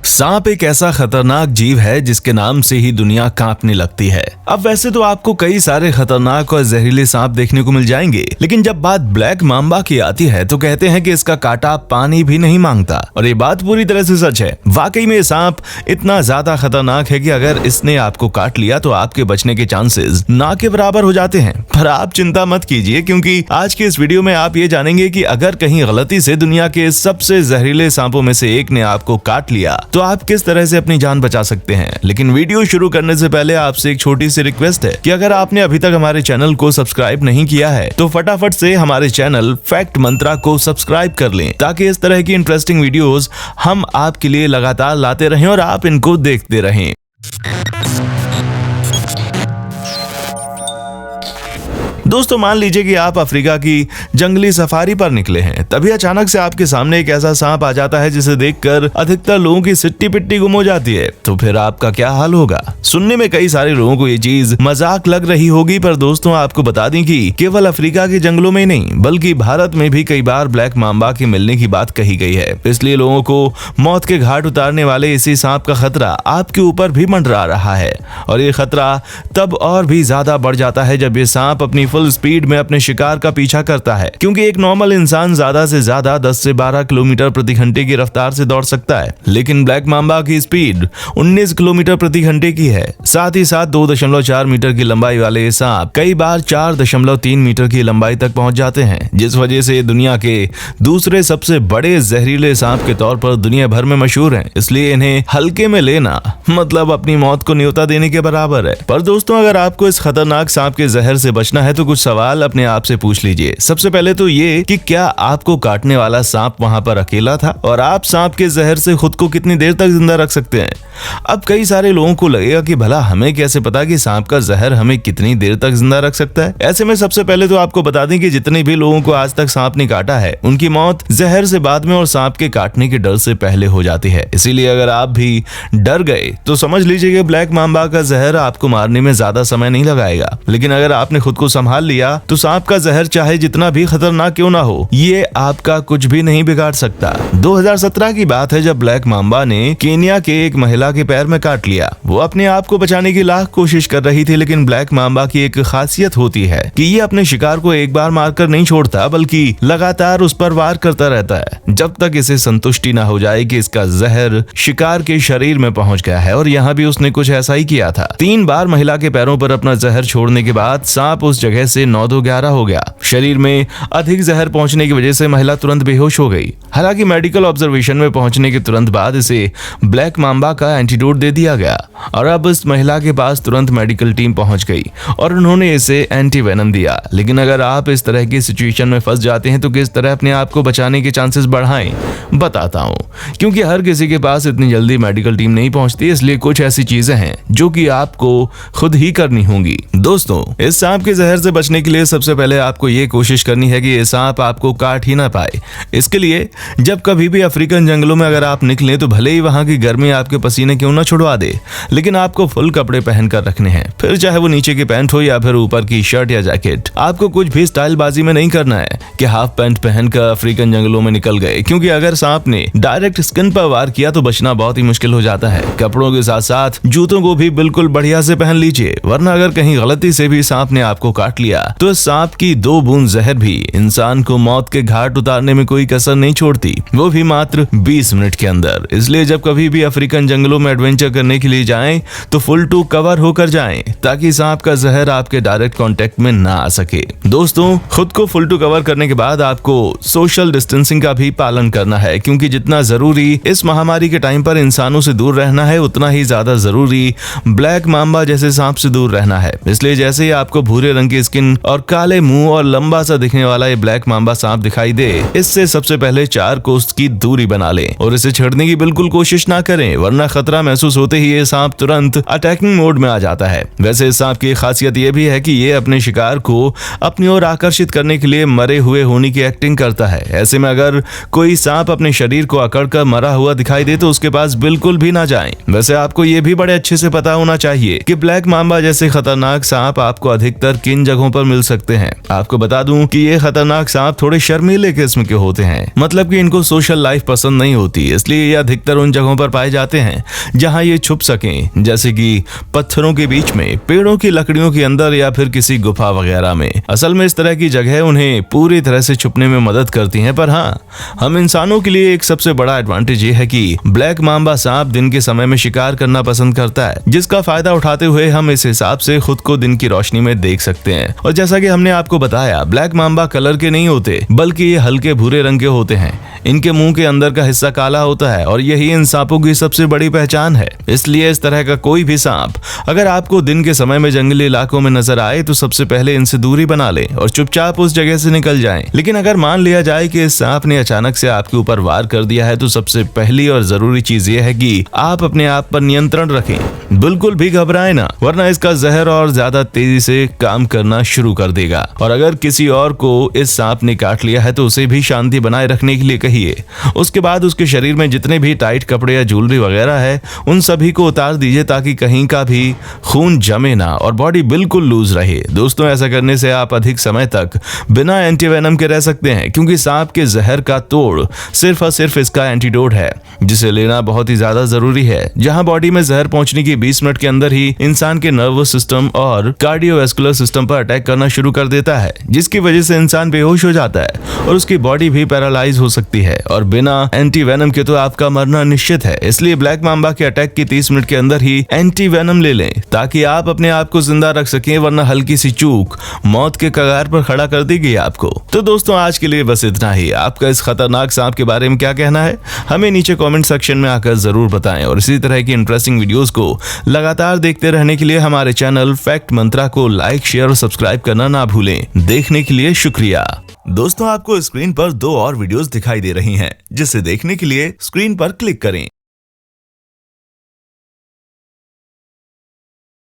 सांप एक ऐसा खतरनाक जीव है जिसके नाम से ही दुनिया कांपने लगती है। अब वैसे तो आपको कई सारे खतरनाक और जहरीले सांप देखने को मिल जाएंगे, लेकिन जब बात ब्लैक मांबा की आती है तो कहते हैं कि इसका कांटा पानी भी नहीं मांगता, और ये बात पूरी तरह से सच है। वाकई में सांप इतना ज्यादा खतरनाक है कि अगर इसने आपको काट लिया तो आपके बचने के चांसेस ना के बराबर हो जाते हैं। पर आप चिंता मत कीजिए, क्योंकि आज के इस वीडियो में आप ये जानेंगे कि अगर कहीं गलती से दुनिया के सबसे जहरीले सांपों में से एक ने आपको काट लिया तो आप किस तरह से अपनी जान बचा सकते हैं। लेकिन वीडियो शुरू करने से पहले आपसे एक छोटी सी रिक्वेस्ट है कि अगर आपने अभी तक हमारे चैनल को सब्सक्राइब नहीं किया है तो फटाफट से हमारे चैनल फैक्ट मंत्रा को सब्सक्राइब कर लें, ताकि इस तरह की इंटरेस्टिंग वीडियोस हम आपके लिए लगातार लाते रहें और आप इनको देखते रहें। दोस्तों, मान लीजिए कि आप अफ्रीका की जंगली सफारी पर निकले हैं, तभी अचानक से आपके सामने एक ऐसा सांप आ जाता है जिसे देखकर अधिकतर लोगों की सिट्टी पिट्टी गुम हो जाती है। तो फिर आपका क्या हाल होगा? सुनने में कई सारे लोगों को ये चीज मजाक लग रही होगी, पर दोस्तों आपको बता दें कि केवल अफ्रीका के जंगलों में नहीं बल्कि भारत में भी कई बार ब्लैक मांबा के मिलने की बात कही गई है। इसलिए लोगों को मौत के घाट उतारने वाले इसी सांप का खतरा आपके ऊपर भी मंडरा रहा है, और ये खतरा तब और भी ज्यादा बढ़ जाता है जब ये सांप अपनी फुल स्पीड में अपने शिकार का पीछा करता है, क्योंकि एक नॉर्मल इंसान ज्यादा से ज्यादा 10 से 12 किलोमीटर प्रति घंटे की रफ्तार से दौड़ सकता है, लेकिन ब्लैक मांबा की स्पीड 19 किलोमीटर प्रति घंटे की है। साथ ही साथ 2.4 मीटर की लंबाई वाले ये सांप कई बार 4.3 मीटर की लंबाई तक पहुंच जाते हैं, जिस वजह से दुनिया के दूसरे सबसे बड़े जहरीले सांप के तौर पर दुनिया भर में मशहूर हैं। इसलिए इन्हें हल्के में लेना मतलब अपनी मौत को न्योता देने के बराबर है। पर दोस्तों, अगर आपको इस खतरनाक सांप के जहर से बचना है तो कुछ सवाल अपने आप से पूछ लीजिए। सबसे पहले तो ये कि क्या आपको काटने वाला सांप वहां पर अकेला था, और आप सांप के जहर से खुद को कितनी देर तक जिंदा रख सकते हैं? अब कई सारे लोगों को लगेगा कि भला हमें कैसे पता कि सांप का जहर हमें कितनी देर तक जिंदा रख सकता है। ऐसे में सबसे पहले तो आपको बता दें कि जितने भी लोगों को आज तक सांप ने काटा है उनकी मौत जहर से बाद में और सांप के काटने के डर से पहले हो जाती है। इसीलिए अगर आप भी डर गए तो समझ लीजिए कि ब्लैक मांबा का जहर आपको मारने में ज्यादा समय नहीं लगाएगा। लेकिन अगर आपने खुद को संभाल लिया तो सांप का जहर चाहे जितना भी खतरनाक क्यों ना हो, ये आपका कुछ भी नहीं बिगाड़ सकता। 2017 की बात है जब ब्लैक मांबा ने केन्या के एक महिला के पैर में काट लिया। वो अपने आप को बचाने की लाख कोशिश कर रही थी, लेकिन ब्लैक मांबा की एक खासियत होती है कि ये अपने शिकार को एक बार मारकर नहीं छोड़ता, बल्कि लगातार उस पर वार करता रहता है जब तक इसे संतुष्टि ना हो जाए कि इसका जहर शिकार के शरीर में पहुंच गया है। और यहाँ भी उसने कुछ ऐसा ही किया था। 3 बार महिला के पैरों पर अपना जहर छोड़ने के बाद सांप उस जगह से 9-11 हो गया। शरीर में अधिक जहर पहुंचने की वजह से महिला तुरंत बेहोश हो गई। हालांकि मेडिकल ऑब्जर्वेशन में पहुंचने के तुरंत बाद इसे ब्लैक मांबा का एंटीडोट दे दिया गया, और अब इस महिला के पास तुरंत मेडिकल टीम पहुंच गई और उन्होंने इसे एंटीवेनम दिया। लेकिन अगर आप इस तरह की सिचुएशन में फंस जाते हैं तो किस तरह अपने आप को बचाने के चांसेस बढ़ाएं, बताता हूं। क्योंकि हर किसी के पास इतनी जल्दी मेडिकल टीम नहीं पहुंचती, इसलिए कुछ ऐसी चीजें हैं जो कि आपको खुद ही करनी होंगी। दोस्तों, इस सांप के जहर से बचने के लिए सबसे पहले आपको ये कोशिश करनी है कि ये सांप आपको काट ही ना पाए। इसके लिए जब कभी भी अफ्रीकन जंगलों में अगर आप निकले तो भले ही वहां की गर्मी आपके पसीने क्यों ना छुड़वा दे, लेकिन आपको फुल कपड़े पहनकर रखने हैं। फिर चाहे वो नीचे की पैंट हो या फिर ऊपर की शर्ट या जैकेट। आपको कुछ भी स्टाइलबाजी में नहीं करना है कि हाफ पैंट पहनकर अफ्रीकन जंगलों में निकल गए, क्योंकि अगर सांप ने डायरेक्ट स्किन पर वार किया तो बचना बहुत ही मुश्किल हो जाता है। कपड़ों के साथ साथ जूतों को भी बिल्कुल बढ़िया से पहन लीजिए, वरना अगर कहीं गलती से भी सांप ने आपको काट लिया तो सांप की 2 बूंद जहर भी इंसान को मौत के घाट उतारने में कोई कसर नहीं छोड़ती, वो भी मात्र 20 मिनट के अंदर। इसलिए जब कभी भी अफ्रीकन जंगलों में एडवेंचर करने के लिए जाएं तो फुल टू कवर होकर जाएं, ताकि सांप का जहर आपके डायरेक्ट कांटेक्ट में ना आ सके। दोस्तों, खुद को फुल टू कवर करने के बाद आपको सोशल डिस्टेंसिंग का भी पालन करना है, क्योंकि जितना जरूरी इस महामारी के टाइम पर इंसानों से दूर रहना है, उतना ही ज्यादा जरूरी ब्लैक मांबा जैसे सांप से दूर रहना है। इसलिए जैसे ही आपको भूरे रंग की स्किन और काले मुंह और लंबा सा दिखने वाला ये ब्लैक मांबा सांप दिखाई दे, इससे सबसे पहले 4 कोस की दूरी बना लें और इसे छेड़ने की बिल्कुल कोशिश ना करें, वरना खतरा महसूस होते ही ये सांप तुरंत अटैकिंग मोड में आ जाता है। वैसे इस सांप की खासियत ये भी है कि ये अपने शिकार को अपनी ओर आकर्षित करने के लिए मरे हुए होने की एक्टिंग करता है। ऐसे में अगर कोई सांप अपने शरीर को अकड़कर मरा हुआ दिखाई दे तो उसके पास बिल्कुल भी ना जाएं। वैसे आपको ये भी बड़े अच्छे से पता होना चाहिए कि ब्लैक मांबा जैसे खतरनाक सांप आपको अधिकतर किन जगहों जगहों पर मिल सकते हैं। आपको बता दूं कि ये खतरनाक सांप थोड़े शर्मीले किस्म के होते हैं, मतलब कि इनको सोशल लाइफ पसंद नहीं होती, इसलिए ये अधिकतर उन जगहों पर पाए जाते हैं जहां ये छुप सकें, जैसे कि पत्थरों के बीच में, पेड़ों की लकड़ियों के अंदर या फिर किसी गुफा वगैरह में। असल में इस तरह की जगह उन्हें पूरी तरह से छुपने में मदद करती हैं, पर हाँ, हम इंसानों के लिए एक सबसे बड़ा एडवांटेज ये है कि ब्लैक मांबा सांप दिन के समय में शिकार करना पसंद करता है, जिसका फायदा उठाते हुए हम इस हिसाब से खुद को दिन की रोशनी में देख सकते हैं। और जैसा कि हमने आपको बताया, ब्लैक मांबा कलर के नहीं होते, बल्कि ये हल्के भूरे रंग के होते हैं। इनके मुंह के अंदर का हिस्सा काला होता है और यही इन सांपों की सबसे बड़ी पहचान है। इसलिए इस तरह का कोई भी सांप अगर आपको दिन के समय में जंगली इलाकों में नजर आए तो सबसे पहले इनसे दूरी बना लें और चुपचाप उस जगह से निकल जाएं। लेकिन अगर मान लिया जाए कि इस सांप ने अचानक से आपके ऊपर वार कर दिया है, तो सबसे पहली और जरूरी चीज यह है कि आप अपने आप पर नियंत्रण रखें। बिल्कुल भी घबराएं ना, वरना इसका जहर और ज्यादा तेजी से काम करना शुरू कर देगा। और अगर किसी और को इस सांप ने काट लिया है तो उसे भी शांति बनाए रखने के लिए कहिए। उसके बाद उसके शरीर में जितने भी टाइट कपड़े या ज्वेलरी वगैरह है, उन सभी को उतार दीजिए ताकि कहीं का भी खून जमे ना और बॉडी बिल्कुल लूज रहे। दोस्तों, ऐसा करने से आप अधिक समय तक बिना एंटीवेनम के रह सकते हैं, क्योंकि सांप के जहर का तोड़ सिर्फ और सिर्फ इसका एंटीडोट है, जिसे लेना बहुत ही ज्यादा जरूरी है। जहां बॉडी में जहर पहुंचने की 20 मिनट के अंदर ही इंसान के नर्वस सिस्टम और कार्डियोवैस्कुलर सिस्टम पर अटैक करना शुरू कर देता है, जिसकी वजह से इंसान बेहोश हो जाता है और उसकी बॉडी भी पैरालाइज हो सकती है। और बिना एंटीवेनम के तो आपका मरना निश्चित है। इसलिए ब्लैक मांबा के अटैक की 30 मिनट के अंदर ही एंटीवेनम ले लें, ताकि आप अपने आप को जिंदा रख सकें, वरना हल्की सी चूक मौत के कगार पर खड़ा कर देगी आपको। तो दोस्तों, आज के लिए बस इतना ही। आपका इस खतरनाक सांप के बारे में क्या कहना है, हमें नीचे कमेंट सेक्शन में आकर जरूर बताएं। और इसी तरह की इंटरेस्टिंग वीडियोस को लगातार देखते रहने के लिए हमारे चैनल फैक्ट मंत्रा को लाइक, शेयर और सब्सक्राइब करना ना भूलें। देखने के लिए शुक्रिया। दोस्तों, आपको स्क्रीन पर 2 और वीडियोस दिखाई दे रही हैं, जिसे देखने के लिए स्क्रीन पर क्लिक करें।